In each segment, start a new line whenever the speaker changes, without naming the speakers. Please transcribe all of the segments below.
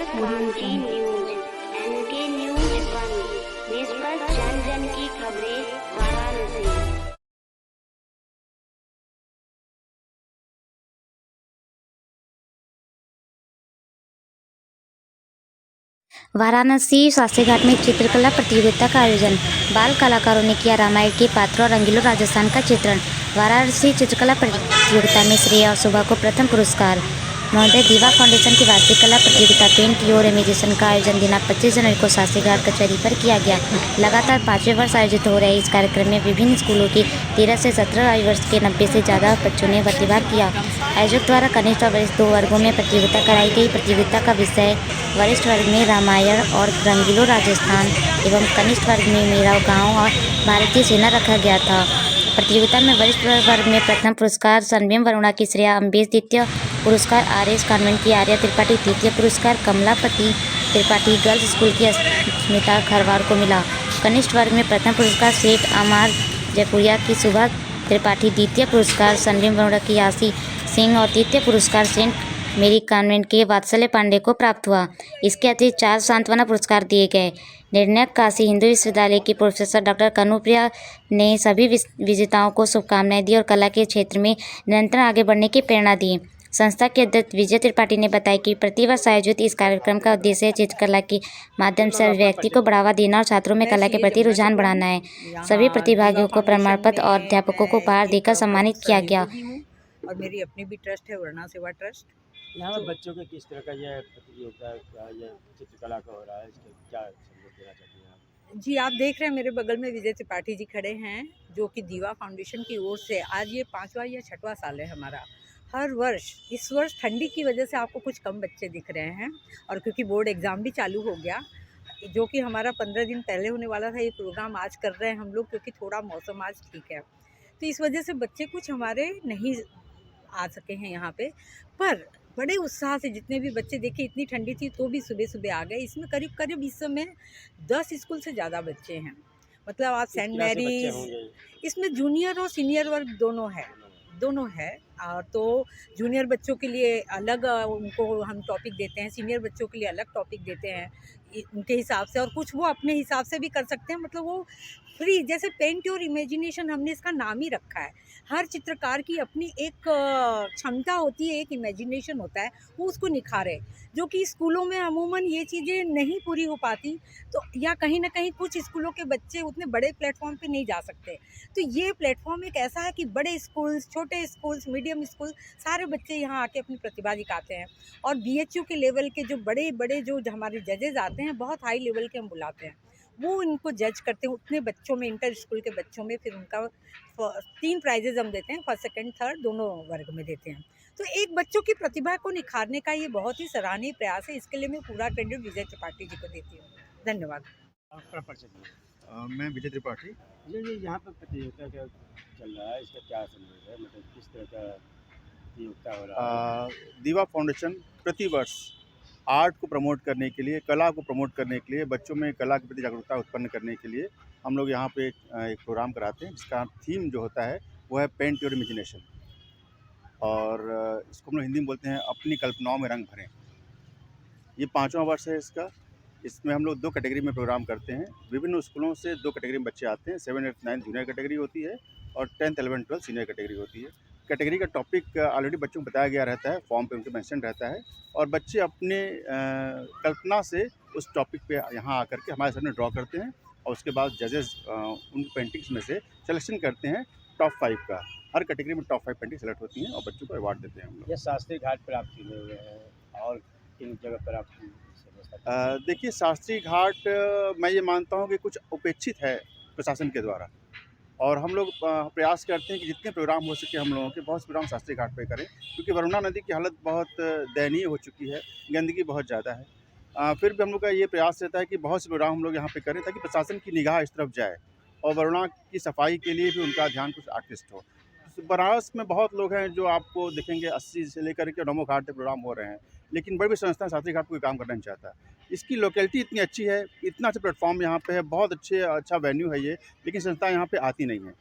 Kanchi news, N K news बंद, निष्पक्ष जन जन की खबरें, वाराणसी।
वाराणसी शास्त्री घाट में चित्रकला प्रतियोगिता का आयोजन। बाल कलाकारों ने किया रामायण के पात्रों और रंगीलों राजस्थान का चित्रण। वाराणसी चित्रकला प्रतियोगिता में श्रेया और शोभा को प्रथम पुरस्कार। महोदय दीवा फाउंडेशन की वार्षिक कला प्रतियोगिता पेंट योर इमेजिनेशन का आयोजन दिनांक 25 जनवरी को शास्त्री घाट कचहरी पर किया गया। लगातार 5वें वर्ष आयोजित हो रहे इस कार्यक्रम में विभिन्न स्कूलों की 13 से 17 आयु वर्ष के 90 से ज़्यादा बच्चों ने प्रतिभाग किया। आयोजक द्वारा कनिष्ठ और वरिष्ठ 2 वर्गों में प्रतियोगिता कराई गई। प्रतियोगिता का विषय वरिष्ठ वर्ग में रामायण और रंगीलो राजस्थान एवं कनिष्ठ वर्ग में मेरा गाँव और भारतीय सेना रखा गया था। प्रतियोगिता में वरिष्ठ वर्ग में प्रथम पुरस्कार सनबीम वरुणा की श्रेया अम्बेश, द्वितीय पुरस्कार आरएस कॉन्वेंट की आर्या त्रिपाठी, तृतीय पुरस्कार कमलापति त्रिपाठी गर्ल्स स्कूल की अस्मिता खरवार को मिला। कनिष्ठ वर्ग में प्रथम पुरस्कार सेठ अमार जयपुरिया की सुभा त्रिपाठी, द्वितीय पुरस्कार सनबीम वरुणा की यासी सिंह और तृतीय पुरस्कार सेंट मेरी कॉन्वेंट के वात्सल्य पांडे को प्राप्त हुआ। इसके अतिरिक्त 4 सांत्वना पुरस्कार दिए गए। निर्णायक काशी हिंदू विश्वविद्यालय की प्रोफेसर डॉक्टर कनुप्रिया ने सभी विजेताओं को शुभकामनाएं दी और कला के क्षेत्र में निरंतर आगे बढ़ने की प्रेरणा दी। संस्था के अध्यक्ष विजय त्रिपाठी ने बताया कि प्रतिवर्ष आयोजित इस कार्यक्रम का उद्देश्य चित्रकला के माध्यम से अभिव्यक्ति को बढ़ावा देना और छात्रों में कला के प्रति रुझान बढ़ाना है। सभी प्रतिभागियों को प्रमाण पत्र और अध्यापकों को उपहार देकर सम्मानित किया गया।
और मेरी अपनी भी ट्रस्ट है वरुणा सेवा ट्रस्ट।
यहाँ पर बच्चों के किस तरह का यह प्रतियोगिता यह चित्रकला का हो रहा है, इसका क्या संदेश देना चाहती हैं आप?
जी, आप देख रहे हैं मेरे बगल में विजय त्रिपाठी जी खड़े हैं, जो कि दीवा फाउंडेशन की ओर से आज ये 5वां या 6वां साल है हमारा। हर वर्ष, इस वर्ष ठंडी की वजह से आपको कुछ कम बच्चे दिख रहे हैं और क्योंकि बोर्ड एग्ज़ाम भी चालू हो गया, जो कि हमारा 15 दिन पहले होने वाला था, ये प्रोग्राम आज कर रहे हैं हम लोग क्योंकि थोड़ा मौसम आज ठीक है। तो इस वजह से बच्चे कुछ हमारे नहीं आ सके हैं यहाँ पे, पर बड़े उत्साह से जितने भी बच्चे देखे, इतनी ठंडी थी तो भी सुबह सुबह आ गए। इसमें करीब करीब इस समय 10 स्कूल से ज़्यादा बच्चे हैं। मतलब आप सेंट मैरीज, इसमें जूनियर और सीनियर वर्ग दोनों है। और तो जूनियर बच्चों के लिए अलग उनको हम टॉपिक देते हैं, सीनियर बच्चों के लिए अलग टॉपिक देते हैं उनके हिसाब से, और कुछ वो अपने हिसाब से भी कर सकते हैं। मतलब वो फ्री, जैसे पेंट योर इमेजिनेशन हमने इसका नाम ही रखा है। हर चित्रकार की अपनी एक क्षमता होती है, एक इमेजिनेशन होता है, वो उसको निखारे, जो कि स्कूलों में अमूमन ये चीज़ें नहीं पूरी हो पाती। तो या कहीं ना कहीं कुछ स्कूलों के बच्चे उतने बड़े प्लेटफॉर्म पे नहीं जा सकते। तो ये प्लेटफॉर्म एक ऐसा है कि बड़े स्कूल्स, छोटे स्कूल्स, मीडियम स्कूल, सारे बच्चे यहाँ आके अपनी प्रतिभा दिखाते हैं। और बीएचयू के लेवल के जो बड़े बड़े जो हमारे जजेस आते हैं, बहुत हाई लेवल के हम बुलाते हैं, वो इनको जज करते हैं। उतने बच्चों में, इंटर स्कूल के बच्चों में, फिर उनका 3 प्राइजेज हम देते हैं, फर्स्ट सेकंड थर्ड दोनों वर्ग में देते हैं। तो एक बच्चों की प्रतिभा को निखारने का ये बहुत ही सराहनीय प्रयास है। इसके लिए मैं पूरा क्रेडिट विजय त्रिपाठी जी को देती हूँ। धन्यवाद।
आपका परिचय दीजिए।
मैं विजय त्रिपाठी।
जी, यहाँ पर प्रतियोगिता क्या चल रहा है, इसका क्या संदेश है, मतलब किस तरह का प्रतियोगिता हो रहा है?
दीवा फाउंडेशन प्रतिवर्ष आर्ट को प्रमोट करने के लिए, कला को प्रमोट करने के लिए, बच्चों में कला के प्रति जागरूकता उत्पन्न करने के लिए हम लोग यहाँ पे एक प्रोग्राम कराते हैं, जिसका थीम जो होता है वो है पेंट योर इमेजिनेशन। और इसको हम लोग हिंदी में बोलते हैं अपनी कल्पनाओं में रंग भरें। ये 5वां वर्ष है इसका। इसमें हम लोग 2 कैटेगरी में प्रोग्राम करते हैं। विभिन्न स्कूलों से 2 कैटेगरी में बच्चे आते हैं। 7, 8, 9 जूनियर कैटेगरी होती है और 10th, 11th, 12th senior category होती है। कैटेगरी का टॉपिक ऑलरेडी बच्चों को बताया गया रहता है, फॉर्म पे उनके मेंशन रहता है, और बच्चे अपने कल्पना से उस टॉपिक पे यहाँ आकर के हमारे सामने ड्रॉ करते हैं और उसके बाद जजेस उन पेंटिंग्स में से सिलेक्शन करते हैं टॉप 5 का। हर कैटेगरी में टॉप 5 पेंटिंग सेलेक्ट होती हैं और बच्चों को अवार्ड देते हैं हम लोग।
यह शास्त्री घाट पर आप चुने हुए हैं और किन जगह पर आप
देखिए, शास्त्री घाट मैं ये मानता हूँ कि कुछ उपेक्षित है प्रशासन के द्वारा, और हम लोग प्रयास करते हैं कि जितने प्रोग्राम हो सके हम लोगों के, बहुत से प्रोग्राम शास्त्री घाट पे करें, क्योंकि वरुणा नदी की हालत बहुत दयनीय हो चुकी है, गंदगी बहुत ज़्यादा है। फिर भी हम लोग का ये प्रयास रहता है कि बहुत से प्रोग्राम हम लोग यहाँ पे करें ताकि प्रशासन की निगाह इस तरफ जाए और वरुणा की सफाई के लिए भी उनका ध्यान कुछ आर्टिस्ट हो। बनारस में बहुत लोग हैं जो आपको देखेंगे 80 से लेकर के नमो घाट तक प्रोग्राम हो रहे हैं, लेकिन बड़ी बड़ी संस्था शास्त्री घाट पर कोई काम करना नहीं चाहता। इसकी लोकेलिटी इतनी अच्छी है, इतना अच्छा प्लेटफॉर्म यहाँ पे है, बहुत अच्छा वेन्यू है ये, लेकिन संस्था यहाँ पे आती नहीं है।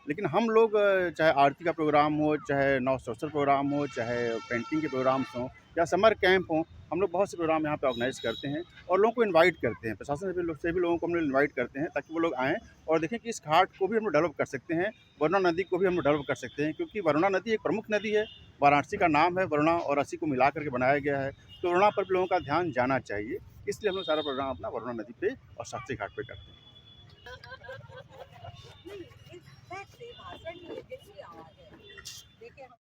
लेकिन हम लोग चाहे आरती का प्रोग्राम हो, चाहे नव सोशल प्रोग्राम हो, चाहे पेंटिंग के प्रोग्राम्स हों, या समर कैंप हों, हम लोग बहुत से प्रोग्राम यहाँ पे ऑर्गेनाइज करते हैं और लोगों को इनवाइट करते हैं। प्रशासन से भी लोगों को हम लोग इनवाइट करते हैं ताकि वो लोग आएँ और देखें कि इस घाट को भी हम लोग डेवलप कर सकते हैं, वरुणा नदी को भी हम लोग डेवलप कर सकते हैं, क्योंकि वरुणा नदी एक प्रमुख नदी है। वाराणसी का नाम है वरुणा और असी को मिला करके बनाया गया है, तो वरुणा पर भी लोगों का ध्यान जाना चाहिए। इसलिए हम लोग सारा प्रोग्राम अपना वरुणा नदी पे और शास्त्री घाट पे करते हैं।
भाषण